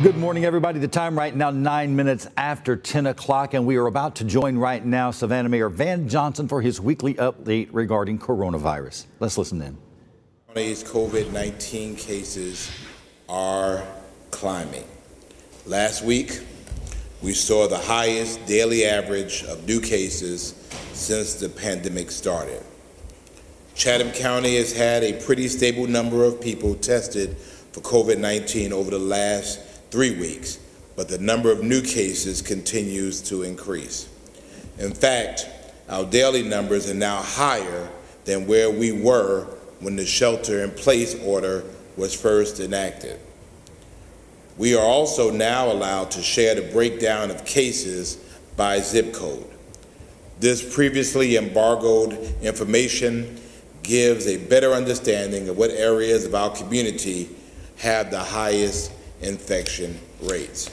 Good morning, everybody. The time right now, 9 minutes after 10 o'clock, and we are about to join right now Savannah Mayor Van Johnson for his weekly update regarding coronavirus. Let's listen in. These COVID-19 cases are climbing. Last week, we saw the highest daily average of new cases since the pandemic started. Chatham County has had a pretty stable number of people tested for COVID-19 over the last 3 weeks, but the number of new cases continues to increase. In fact, our daily numbers are now higher than where we were when the shelter-in-place order was first enacted. We are also now allowed to share the breakdown of cases by zip code. This previously embargoed information gives a better understanding of what areas of our community have the highest infection rates.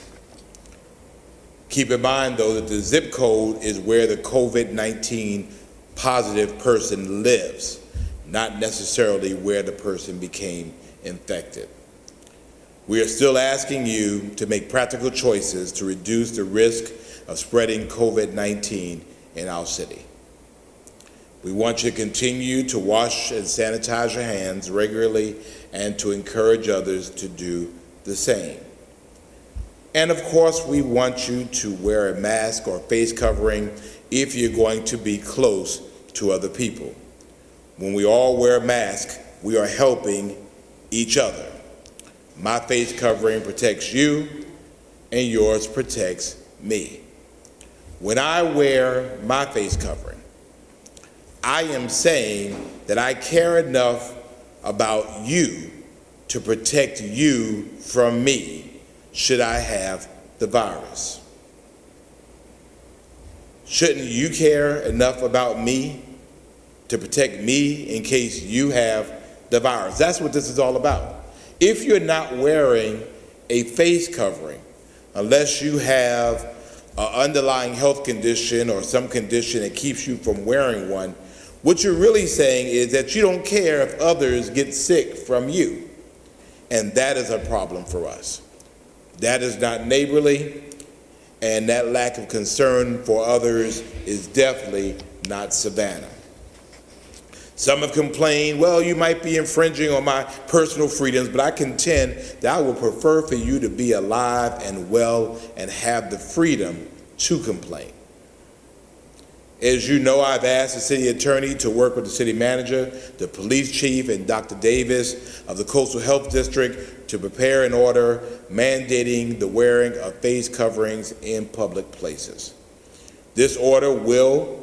Keep in mind, though, that the zip code is where the COVID-19 positive person lives, not necessarily where the person became infected. We are still asking you to make practical choices to reduce the risk of spreading COVID-19 in our city. We want you to continue to wash and sanitize your hands regularly and to encourage others to do the same. And of course, we want you to wear a mask or face covering if you're going to be close to other people. When we all wear a mask, we are helping each other. My face covering protects you, and yours protects me. When I wear my face covering, I am saying that I care enough about you to protect you from me should I have the virus. Shouldn't you care enough about me to protect me in case you have the virus? That's what this is all about. If you're not wearing a face covering, unless you have an underlying health condition or some condition that keeps you from wearing one, what you're really saying is that you don't care if others get sick from you. And that is a problem for us. That is not neighborly, and that lack of concern for others is definitely not Savannah. Some have complained, well, you might be infringing on my personal freedoms, but I contend that I would prefer for you to be alive and well and have the freedom to complain. As you know, I've asked the city attorney to work with the city manager, the police chief, and Dr. Davis of the Coastal Health District to prepare an order mandating the wearing of face coverings in public places. This order will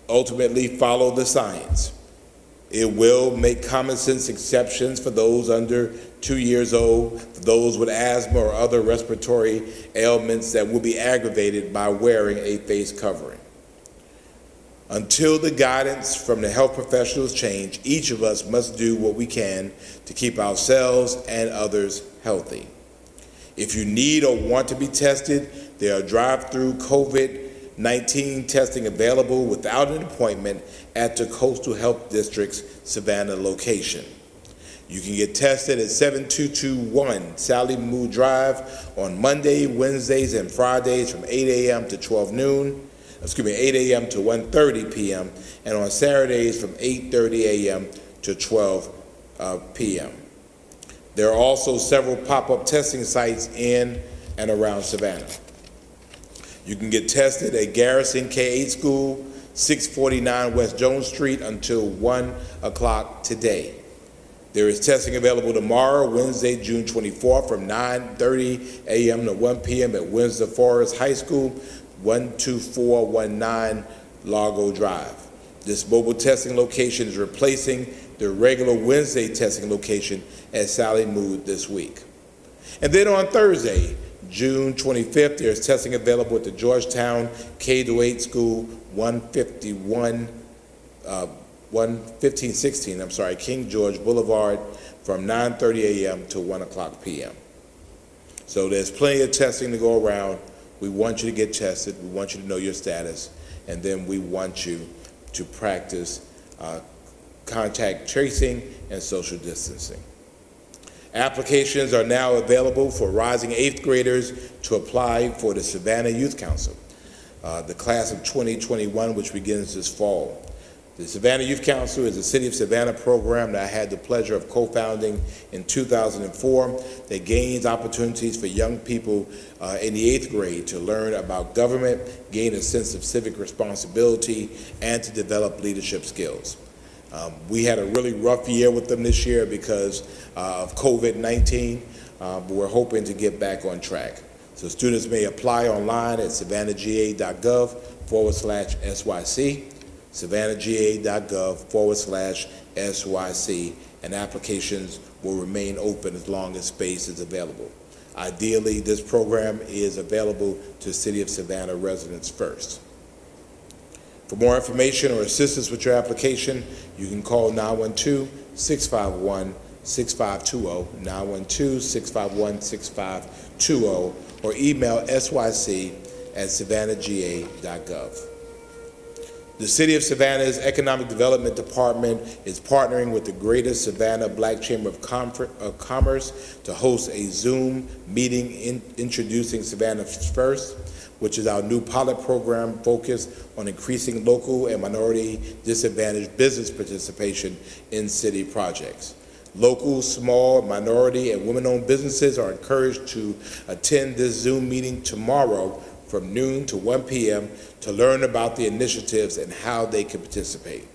ultimately follow the science. It will make common sense exceptions for those under 2 years old, for those with asthma or other respiratory ailments that will be aggravated by wearing a face covering. Until the guidance from the health professionals change, each of us must do what we can to keep ourselves and others healthy. If you need or want to be tested, there are drive-through COVID-19 testing available without an appointment at the Coastal Health District's Savannah location. You can get tested at 7221 Sally Mood Drive on Monday, Wednesdays, and Fridays from 8 a.m. to 8 a.m. to 1:30 p.m. and on Saturdays from 8:30 a.m. to 12 p.m. There are also several pop-up testing sites in and around Savannah. You can get tested at Garrison K-8 School, 649 West Jones Street until 1 o'clock today. There is testing available tomorrow, Wednesday, June 24th from 9:30 a.m. to 1 p.m. at Windsor Forest High School, 12419 Largo Drive. This mobile testing location is replacing the regular Wednesday testing location at Sally Mood this week. And then on Thursday, June 25th, there's testing available at the Georgetown K-8 School, 1516, King George Boulevard from 9:30 a.m. to 1 o'clock p.m. So there's plenty of testing to go around. We want you to get tested. We want you to know your status. And then we want you to practice contact tracing and social distancing. Applications are now available for rising 8th graders to apply for the Savannah Youth Council, the class of 2021, which begins this fall. The Savannah Youth Council is a City of Savannah program that I had the pleasure of co-founding in 2004 that gains opportunities for young people in the 8th grade to learn about government, gain a sense of civic responsibility, and to develop leadership skills. We had a really rough year with them this year because of COVID-19, but we're hoping to get back on track. So students may apply online at savannahga.gov/SYC, savannahga.gov/SYC, and applications will remain open as long as space is available. Ideally, this program is available to City of Savannah residents first. For more information or assistance with your application, you can call 912-651-6520, 912-651-6520, or email syc@savannahga.gov. The City of Savannah's Economic Development Department is partnering with the Greater Savannah Black Chamber of Commerce to host a Zoom meeting introducing Savannah First, which is our new pilot program focused on increasing local and minority disadvantaged business participation in city projects. Local, small, minority, and women-owned businesses are encouraged to attend this Zoom meeting tomorrow from noon to 1 p.m. to learn about the initiatives and how they can participate.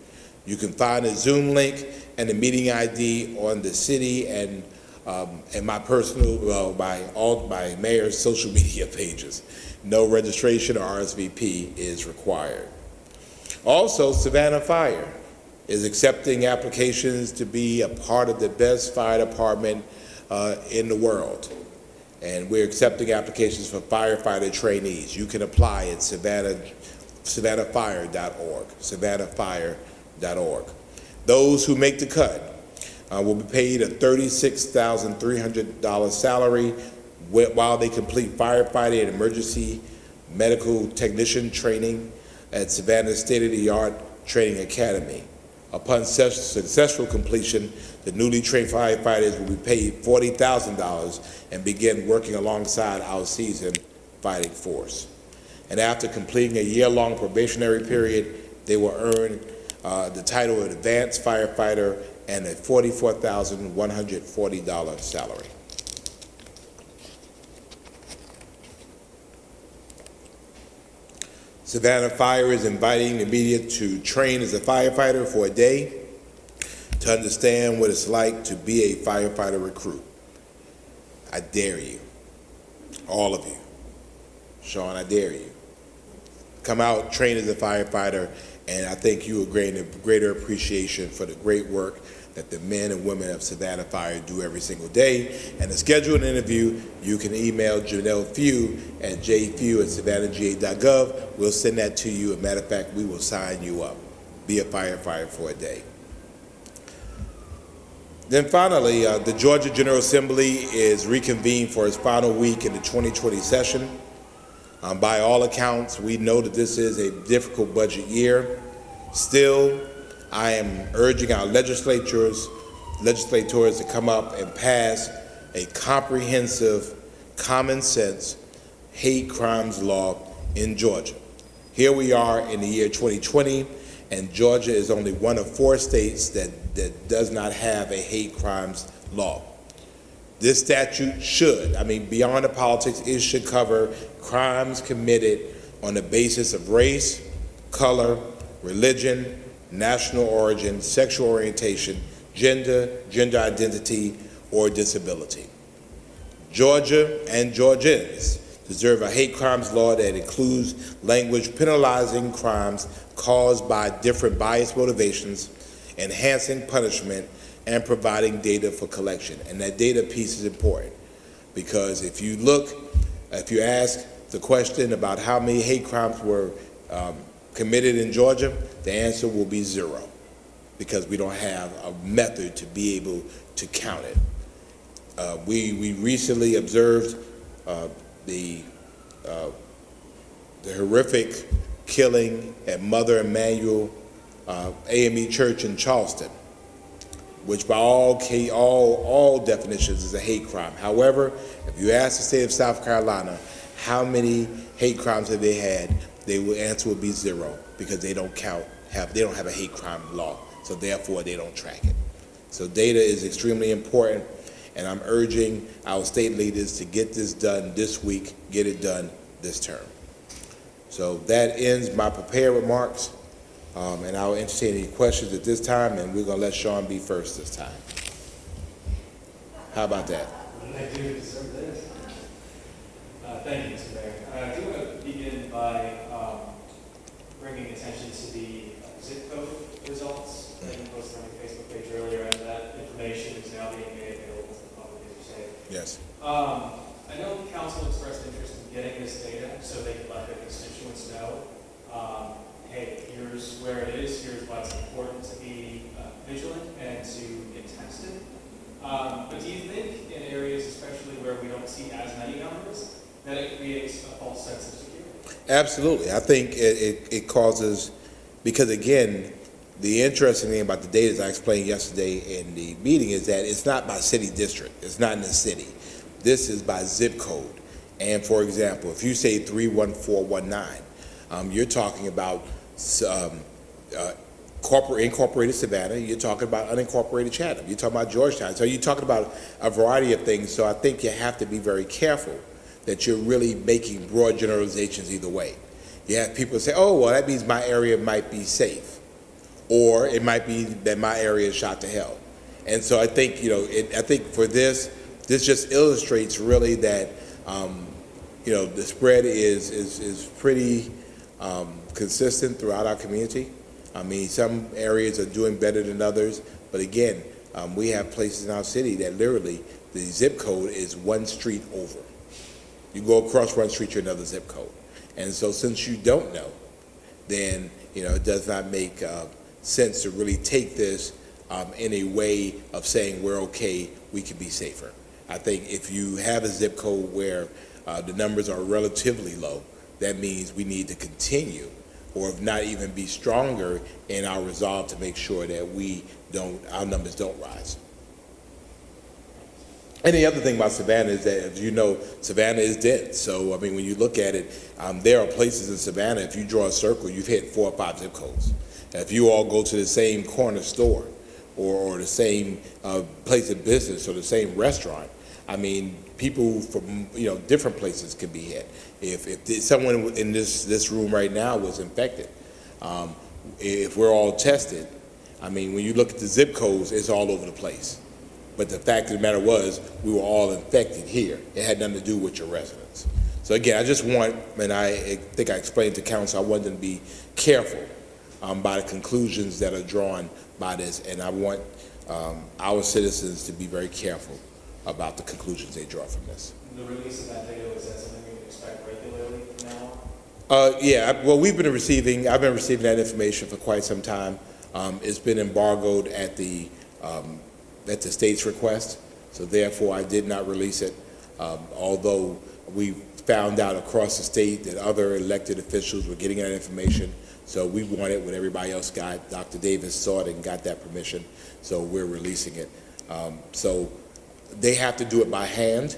You can find a Zoom link and the meeting ID on the city and my personal, my mayor's social media pages. No registration or RSVP is required. Also, Savannah Fire is accepting applications to be a part of the best fire department in the world. And we're accepting applications for firefighter trainees. You can apply at savannahfire.org, savannahfire.org. Those who make the cut will be paid a $36,300 salary while they complete firefighting and emergency medical technician training at Savannah's state-of-the-art training academy. Upon successful completion, the newly trained firefighters will be paid $40,000 and begin working alongside our seasoned fighting force. And after completing a year-long probationary period, they will earn the title of advanced firefighter and a $44,140 salary. Savannah Fire is inviting the media to train as a firefighter for a day to understand what it's like to be a firefighter recruit. I dare you, all of you. Sean, I dare you. Come out, train as a firefighter, and I think you will gain a greater appreciation for the great work that the men and women of Savannah Fire do every single day. And to schedule an interview, you can email Janelle Few at jfew@savannahga.gov. We'll send that to you. As a matter of fact, we will sign you up. Be a firefighter for a day. Then finally, the Georgia General Assembly is reconvened for its final week in the 2020 session. By all accounts, we know that this is a difficult budget year. Still, I am urging our legislators to come up and pass a comprehensive, common sense hate crimes law in Georgia. Here we are in the year 2020, and Georgia is only one of 4 states that does not have a hate crimes law. This statute should, beyond the politics, it should cover crimes committed on the basis of race, color, religion, national origin, sexual orientation, gender identity, or disability. Georgia and Georgians deserve a hate crimes law that includes language penalizing crimes caused by different biased motivations, enhancing punishment, and providing data for collection. And that data piece is important because if you ask the question about how many hate crimes were committed in Georgia, the answer will be 0 because we don't have a method to be able to count it. We recently observed the horrific killing at Mother Emanuel AME Church in Charleston. which by all definitions is a hate crime. However, if you ask the state of South Carolina how many hate crimes have they had, answer would be 0, because they don't have a hate crime law, so therefore they don't track it. So data is extremely important, and I'm urging our state leaders to get this done this week, get it done this term. So that ends my prepared remarks, and I'll entertain any questions at this time, and we're going to let Sean be first this time. How about that? What did I do to deserve this? Thank you, Mr. Mayor. I do want to begin by bringing attention to the zip code results that you posted on your Facebook page earlier, and that information is now being made available to the public, as you say. Yes. I know the council expressed interest in getting this data so they can let their constituents know, hey, here's where it is, here's why it's important to be vigilant and to get tested. But do you think in areas, especially where we don't see as many numbers, that it creates a false sense of security? Absolutely. I think it causes, because again, the interesting thing about the data, as I explained yesterday in the meeting, is that it's not by city district. It's not in the city. This is by zip code. And for example, if you say 31419, you're talking about incorporated Savannah, you're talking about unincorporated Chatham, you're talking about Georgetown. So you're talking about a variety of things. So I think you have to be very careful that you're really making broad generalizations either way. You have people say, oh, well, that means my area might be safe, or it might be that my area is shot to hell. And so I think, I think for this just illustrates really that, the spread is pretty consistent throughout our community. I mean, some areas are doing better than others, but again, we have places in our city that literally the zip code is one street over. You go across one street, you're another zip code. And so since you don't know, then, it does not make sense to really take this in a way of saying we're okay, we can be safer. I think if you have a zip code where the numbers are relatively low, that means we need to continue, or if not even be stronger in our resolve to make sure that our numbers don't rise. And the other thing about Savannah is that, as you know, Savannah is dense. So, I mean, when you look at it, there are places in Savannah, if you draw a circle, you've hit 4 or 5 zip codes. And if you all go to the same corner store or the same place of business or the same restaurant, I mean, people from different places can be hit. If someone in this room right now was infected, if we're all tested, I mean, when you look at the zip codes, it's all over the place. But the fact of the matter was, we were all infected here. It had nothing to do with your residence. So again, I just want, and I think I explained to council, I want them to be careful by the conclusions that are drawn by this, and I want our citizens to be very careful about the conclusions they draw from this. The release of that data, is that something we can expect regularly from now on? Yeah, well, I've been receiving that information for quite some time. It's been embargoed at the state's request, so therefore I did not release it, although we found out across the state that other elected officials were getting that information, so we wanted what everybody else got. Dr. Davis saw it and got that permission, so we're releasing it. So they have to do it by hand.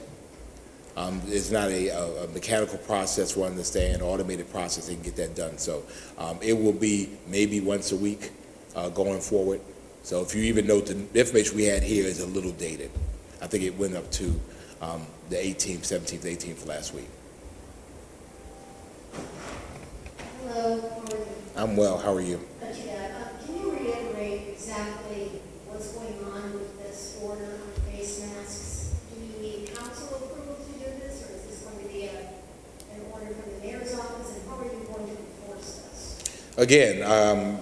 It's not a mechanical process, we understand, automated process, they can get that done. So it will be maybe once a week going forward. So if you even note, the information we had here is a little dated. I think it went up to the 18th, 17th, 18th last week. Hello, how are you? I'm well, how are you? Can you reiterate exactly what's going on with this order on face masks? Do you need council approval to do this, or is this going to be an order from the mayor's office, and how are you going to enforce this? Again,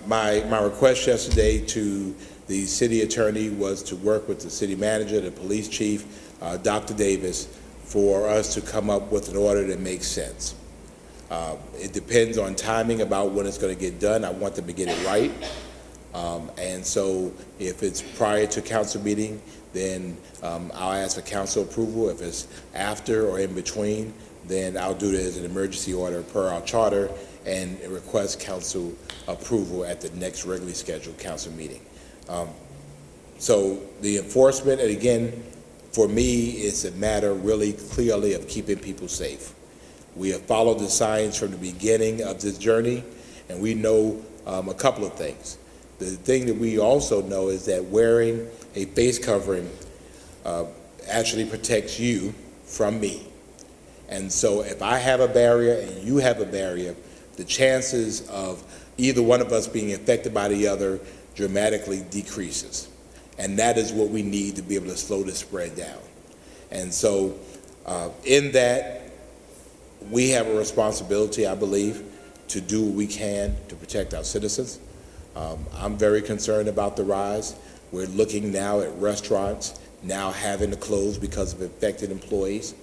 my request yesterday to the city attorney was to work with the city manager, the police chief, Dr. Davis, for us to come up with an order that makes sense. It depends on timing about when it's going to get done. I want them to get it right. And so if it's prior to council meeting, then I'll ask for council approval. If it's after or in between, then I'll do it as an emergency order per our charter and request council approval at the next regularly scheduled council meeting. So the enforcement, and again, for me, it's a matter really clearly of keeping people safe. We have followed the science from the beginning of this journey, and we know a couple of things. The thing that we also know is that wearing a face covering actually protects you from me. And so if I have a barrier and you have a barrier, the chances of either one of us being infected by the other dramatically decreases. And that is what we need to be able to slow the spread down. And so in that, we have a responsibility, I believe, to do what we can to protect our citizens. I'm very concerned about the rise. We're looking now at restaurants now having to close because of infected employees.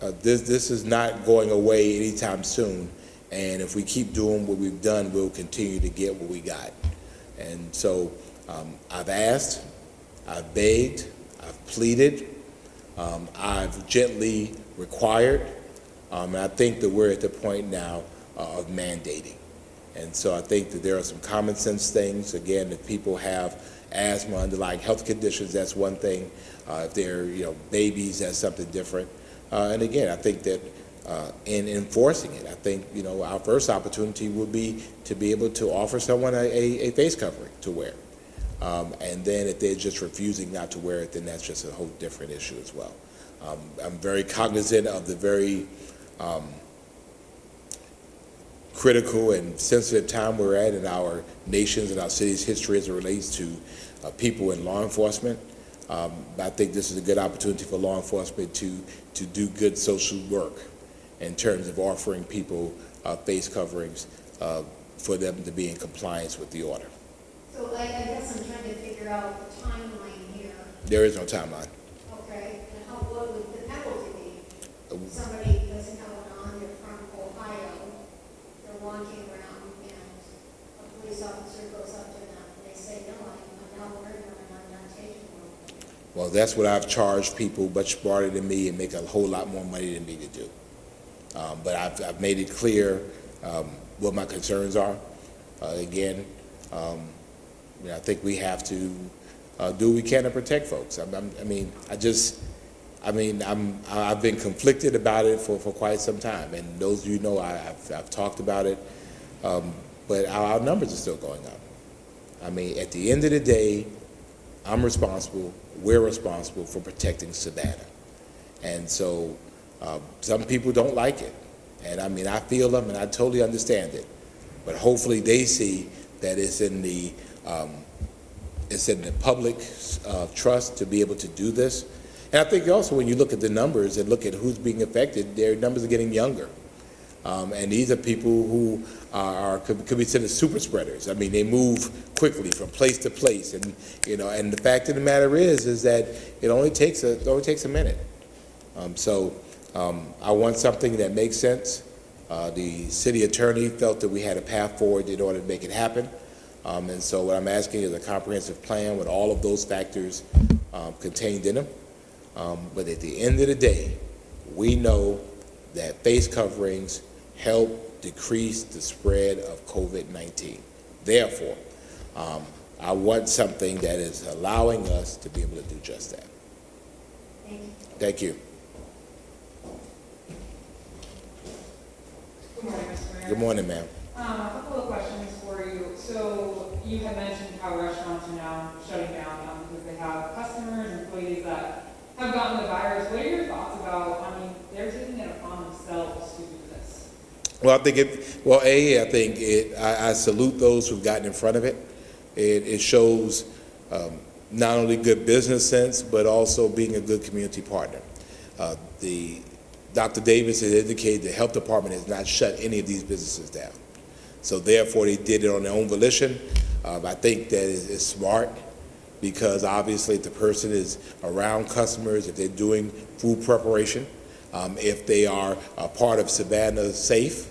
This is not going away anytime soon, and if we keep doing what we've done, we'll continue to get what we got. And so I've asked, I've begged, I've pleaded, I've gently required, and I think that we're at the point now of mandating. And so I think that there are some common sense things. Again, if people have asthma, underlying health conditions, that's one thing. If they're babies, that's something different. And again, I think that in enforcing it, I think our first opportunity would be to be able to offer someone a face covering to wear. And then if they're just refusing not to wear it, then that's just a whole different issue as well. I'm very cognizant of the very critical and sensitive time we're at in our nation's and our city's history as it relates to people in law enforcement. I think this is a good opportunity for law enforcement to do good social work in terms of offering people face coverings for them to be in compliance with the order. So I guess I'm trying to figure out the timeline here. There is no timeline. Okay, and what would the penalty be? Somebody doesn't have one on, they're from Ohio, they're walking around, and a police officer goes up to them, and they say, no, I'm not wearing them, and I'm not taking them. Well, that's what I've charged people much smarter than me and make a whole lot more money than me to do. But I've made it clear what my concerns are. Again, I think we have to do what we can to protect folks. I've been conflicted about it for quite some time, and those of you know I've talked about it, but our numbers are still going up. I mean, at the end of the day, I'm responsible, we're responsible for protecting Savannah. And so some people don't like it, and I feel them and I totally understand it, but hopefully they see that it's in the public trust to be able to do this. And I think also when you look at the numbers and look at who's being affected, their numbers are getting younger. And these are people who could be considered super spreaders. I mean, they move quickly from place to place, and and the fact of the matter is that it only takes a minute. I want something that makes sense. The city attorney felt that we had a path forward in order to make it happen. And so what I'm asking is a comprehensive plan with all of those factors contained in them. But at the end of the day, we know that face coverings help decrease the spread of COVID-19. Therefore, I want something that is allowing us to be able to do just that. Thank you. Thank you. Good morning, Mr. Mayor. Good morning, ma'am. A couple of questions for you. So you had mentioned how restaurants are now shutting down because they have customers, employees that have gotten the virus. What are your thoughts about, they're taking it upon themselves to do this? Well, I think I salute those who've gotten in front of it. It shows not only good business sense, but also being a good community partner. Dr. Davis has indicated the health department has not shut any of these businesses down. So therefore, they did it on their own volition. I think that is smart, because obviously if the person is around customers, if they're doing food preparation, if they are a part of Savannah Safe,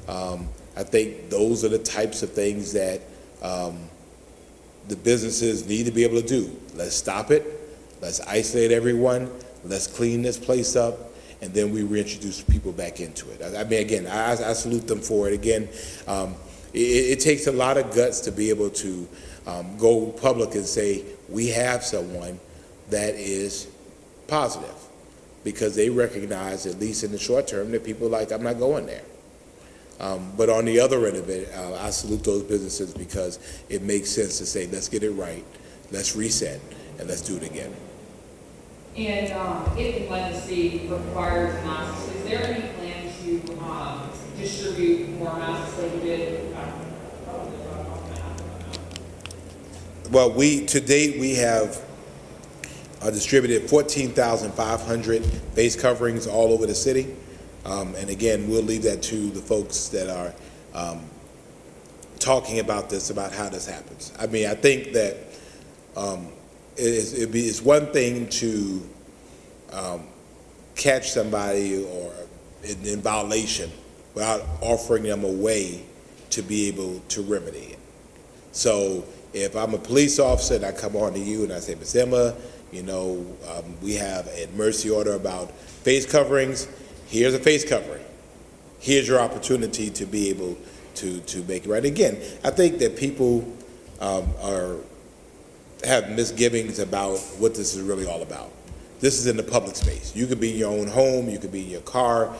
I think those are the types of things that the businesses need to be able to do. Let's stop it. Let's isolate everyone. Let's clean this place up. And then we reintroduce people back into it. Again, I salute them for it. Again, it takes a lot of guts to be able to go public and say, we have someone that is positive, because they recognize, at least in the short term, that people are like, I'm not going there. But on the other end of it, I salute those businesses, because it makes sense to say, let's get it right, let's reset, and let's do it again. And if and when the state requires masks, is there any plan to distribute more masks like we did? Well, to date, we have distributed 14,500 face coverings all over the city. And again, we'll leave that to the folks that are talking about this, about how this happens. I mean, I think that it's one thing to catch somebody or in violation without offering them a way to be able to remedy it. So if I'm a police officer and I come on to you and I say, Ms. Emma, you know, we have a emergency order about face coverings. Here's a face covering. Here's your opportunity to be able to make it right. Again, I think that people have misgivings about what this is really all about. This is in the public space. You could be in your own home, you could be in your car,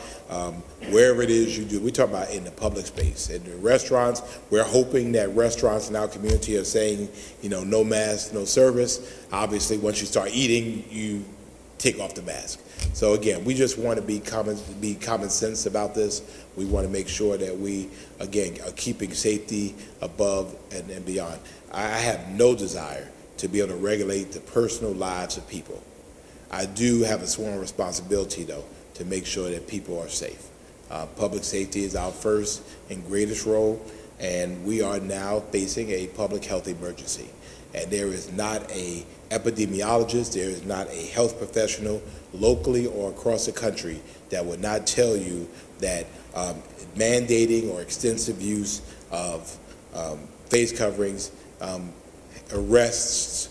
wherever it is you do. We're talking about in the public space. In the restaurants, we're hoping that restaurants in our community are saying, you know, no mask, no service. Obviously, once you start eating, you take off the mask. So again, we just want to be common sense about this. We want to make sure that we, again, are keeping safety above and beyond. I have no desire to be able to regulate the personal lives of people. I do have a sworn responsibility, though, to make sure that people are safe. Public safety is our first and greatest role, and we are now facing a public health emergency. And there is not an epidemiologist, there is not a health professional locally or across the country that would not tell you that mandating or extensive use of face coverings arrests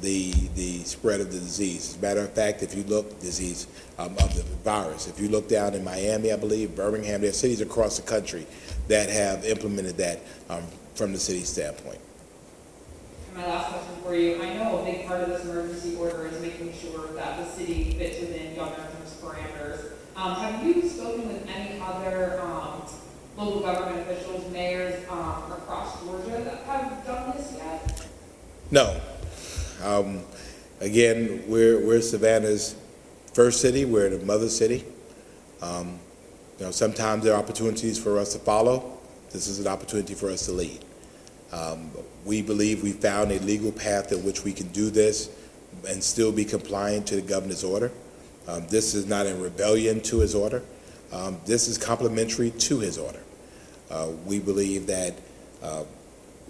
the spread of the disease. As a matter of fact, if you look, of the virus, if you look down in Miami, I believe, Birmingham, there are cities across the country that have implemented that from the city standpoint. My last question for you, I know a big part of this emergency order is making sure that the city fits within governor's parameters. Have you spoken with any other local government officials, mayors across Georgia that have done this yet? No. Again, we're Savannah's first city. We're the mother city. You know, sometimes there are opportunities for us to follow. This is an opportunity for us to lead. We believe we found a legal path in which we can do this and still be compliant to the governor's order. This is not in rebellion to his order. This is complementary to his order. We believe that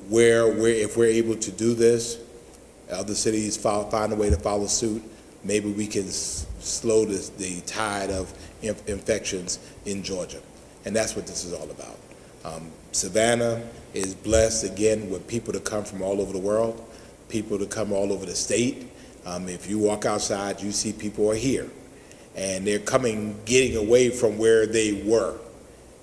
if we're able to do this, other cities find a way to follow suit, maybe we can slow the tide of infections in Georgia. And that's what this is all about. Savannah is blessed, again, with people to come from all over the world, people to come all over the state. If you walk outside, you see people are here. And they're getting away from where they were.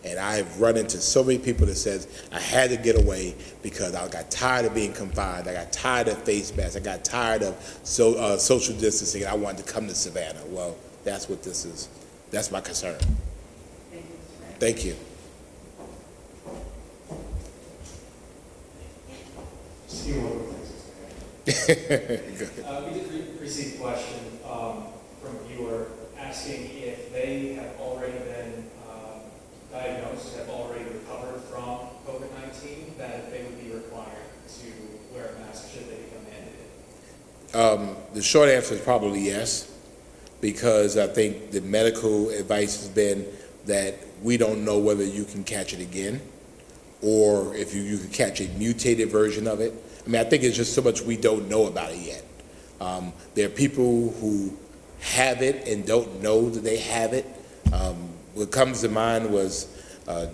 And I've run into so many people that says, I had to get away because I got tired of being confined, I got tired of face masks, I got tired of social distancing, and I wanted to come to Savannah. Well, that's what this is. That's my concern. Thank you, Mr. Mayor. Thank you. Just a few more things. We did receive a question from a viewer asking if they have already been diagnosed, have already recovered from COVID-19, that they would be required to wear a mask should they become mandated. The short answer is probably yes, because I think the medical advice has been that we don't know whether you can catch it again or if you can catch a mutated version of it. I mean, I think it's just so much we don't know about it yet. There are people who have it and don't know that they have it. What comes to mind was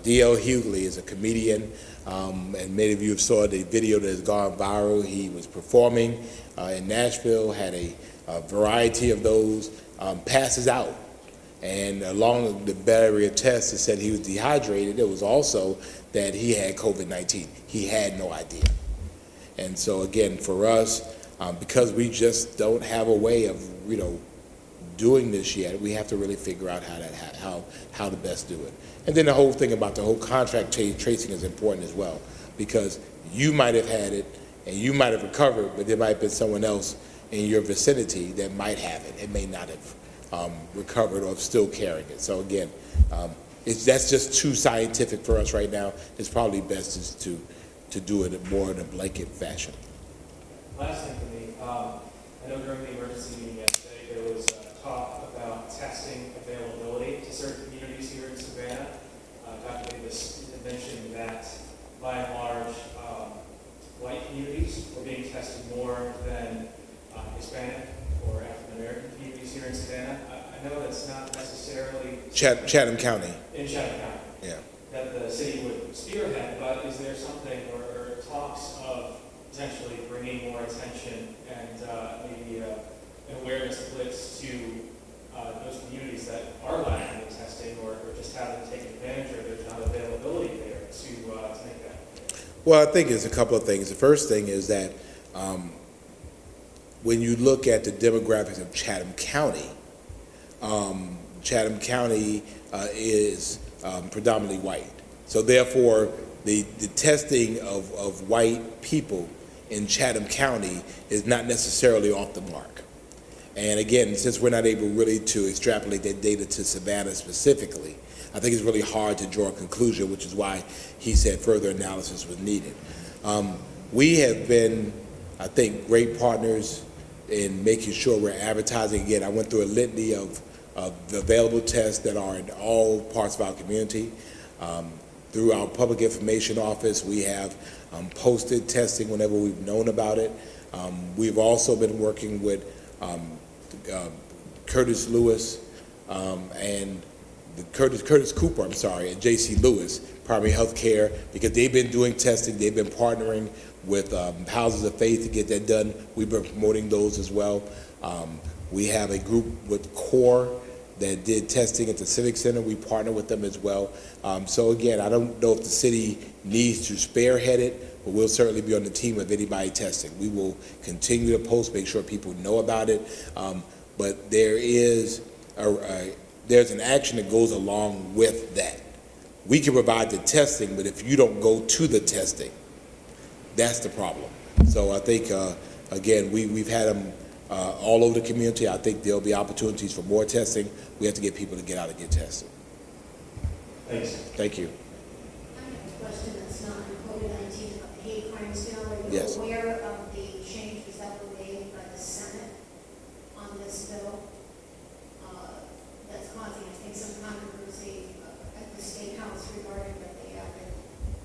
D.L. Hughley is a comedian, and many of you have saw the video that has gone viral. He was performing in Nashville, had a variety of those, passes out. And along the barrier test, it said he was dehydrated. It was also that he had COVID-19. He had no idea. And so again, for us, because we just don't have a way of, doing this yet, we have to really figure out how to best do it. And then the whole thing about the whole contract tracing is important as well, because you might have had it and you might have recovered, but there might have been someone else in your vicinity that might have it and may not have recovered or still carrying it. So again, that's just too scientific for us right now. It's probably best is to do it more in a blanket fashion. Last thing for me, I know during the emergency meeting yesterday, there was talk about testing availability to certain communities here in Savannah. Dr. Davis mentioned that by and large, white communities were being tested more than Hispanic or African American communities here in Savannah. I know that's not necessarily Chatham County. in Chatham County. Yeah. That the city would spearhead, but is there something or talks of potentially bringing more attention and maybe an awareness blitz to those communities that are lacking in testing or just haven't taken advantage or there's not availability there to make that? Well, I think there's a couple of things. The first thing is that when you look at the demographics of Chatham County is predominantly white. So therefore, the testing of white people in Chatham County is not necessarily off the mark. And again, since we're not able really to extrapolate that data to Savannah specifically, I think it's really hard to draw a conclusion, which is why he said further analysis was needed. We have been, I think, great partners in making sure we're advertising. Again, I went through a litany of the available tests that are in all parts of our community. Through our public information office, we have posted testing whenever we've known about it. We've also been working with Curtis Lewis and Curtis Cooper, and JC Lewis, Primary Health Care, because they've been doing testing. They've been partnering with Houses of Faith to get that done. We've been promoting those as well. We have a group with CORE that did testing at the Civic Center. We partner with them as well. So again, I don't know if the city needs to spearhead it, but we'll certainly be on the team of anybody testing. We will continue to post, make sure people know about it. But there is there's an action that goes along with that. We can provide the testing, but if you don't go to the testing, that's the problem. So I think, again, we've had them all over the community. I think there'll be opportunities for more testing. We have to get people to get out and get tested. Thanks. Thank you. I have a question that's not COVID-19 about the hate crimes bill. Are you Yes. aware of the changes that were made by the Senate on this bill? That's causing, I think, some controversy at the State House regarding that they have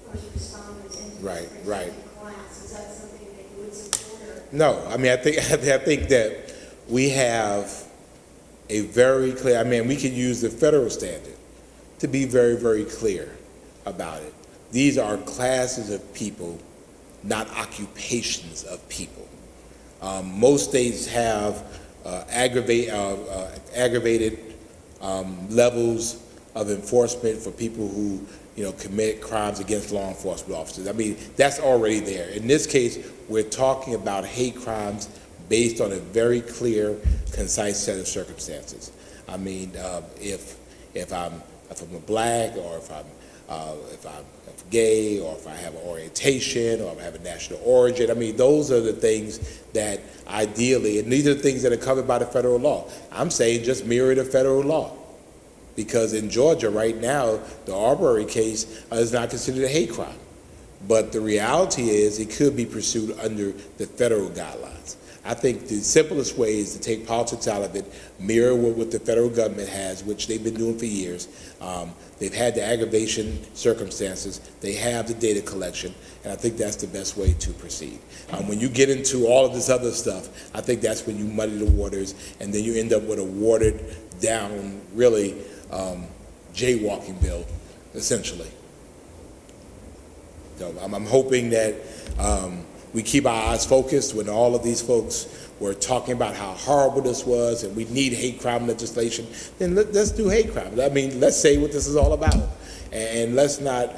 first responders into Right, this right. class. Is that something that you would support? Or? No, I mean, I think that we have a very clear, I mean, we could use the federal standard to be very, very clear about it. These are classes of people, not occupations of people. Most states have aggravated levels of enforcement for people who, commit crimes against law enforcement officers. I mean, that's already there. In this case, we're talking about hate crimes based on a very clear, concise set of circumstances. I mean, if I'm a black, or if I'm gay, or if I have an orientation, or if I have a national origin, I mean, those are the things that ideally, and these are the things that are covered by the federal law. I'm saying just mirror the federal law. Because in Georgia right now, the Arbery case is not considered a hate crime. But the reality is it could be pursued under the federal guidelines. I think the simplest way is to take politics out of it, mirror what the federal government has, which they've been doing for years. They've had the aggravation circumstances, they have the data collection, and I think that's the best way to proceed. When you get into all of this other stuff, I think that's when you muddy the waters, and then you end up with a watered down, really, jaywalking bill, essentially. So I'm hoping that we keep our eyes focused when all of these folks were talking about how horrible this was and we need hate crime legislation. Then let's do hate crime. I mean, let's say what this is all about, and let's not,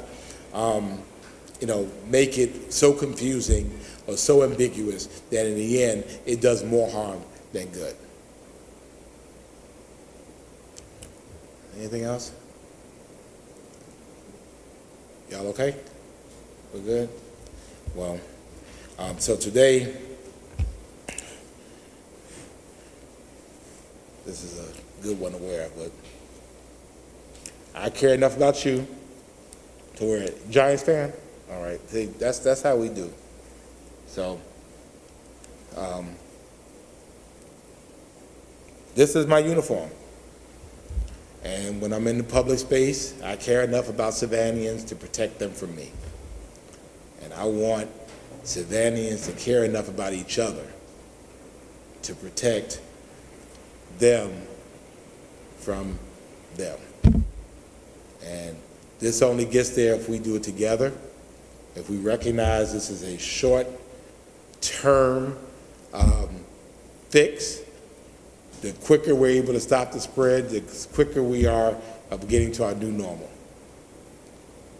make it so confusing or so ambiguous that in the end it does more harm than good. Anything else? Y'all okay? We're good? Well, so today, this is a good one to wear, but I care enough about you to wear it. Giants fan? All right, see, that's how we do. So, this is my uniform. And when I'm in the public space, I care enough about Savannahans to protect them from me. And I want Savannahans to care enough about each other to protect them from them. And this only gets there if we do it together, if we recognize this is a short-term fix. The quicker we're able to stop the spread, the quicker we are of getting to our new normal.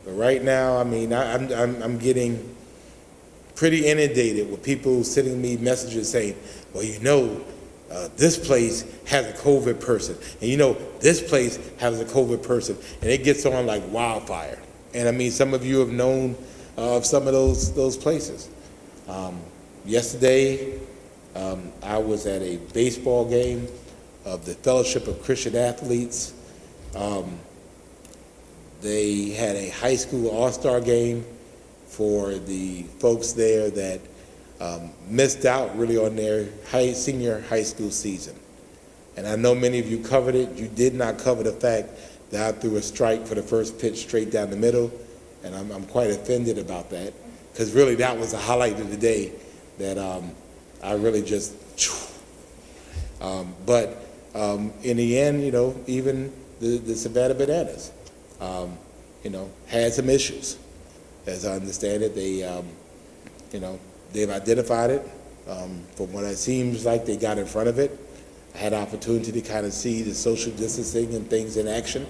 But right now, I mean, I'm getting pretty inundated with people sending me messages saying, well, you know, this place has a COVID person, and you know, this place has a COVID person, and it gets on like wildfire. And I mean, some of you have known of some of those places. Yesterday, I was at a baseball game of the Fellowship of Christian Athletes. They had a high school all-star game for the folks there that missed out really on their senior high school season. And I know many of you covered it. You did not cover the fact that I threw a strike for the first pitch straight down the middle, and I'm quite offended about that, because really that was the highlight of the day that I really just, but in the end, you know, even the Savannah Bananas, you know, had some issues. As I understand it, they, you know, they've identified it. From what it seems like they got in front of it. I had opportunity to kind of see the social distancing and things in action,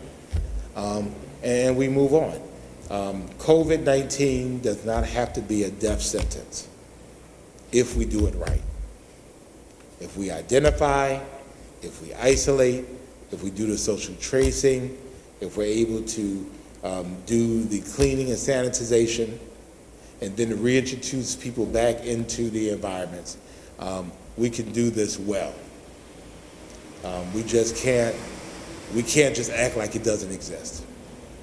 and we move on. COVID-19 does not have to be a death sentence if we do it right. If we identify, if we isolate, if we do the social tracing, if we're able to do the cleaning and sanitization, and then reintroduce people back into the environments, we can do this well. We can't just act like it doesn't exist.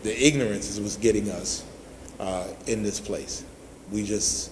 The ignorance is what's getting us in this place. We just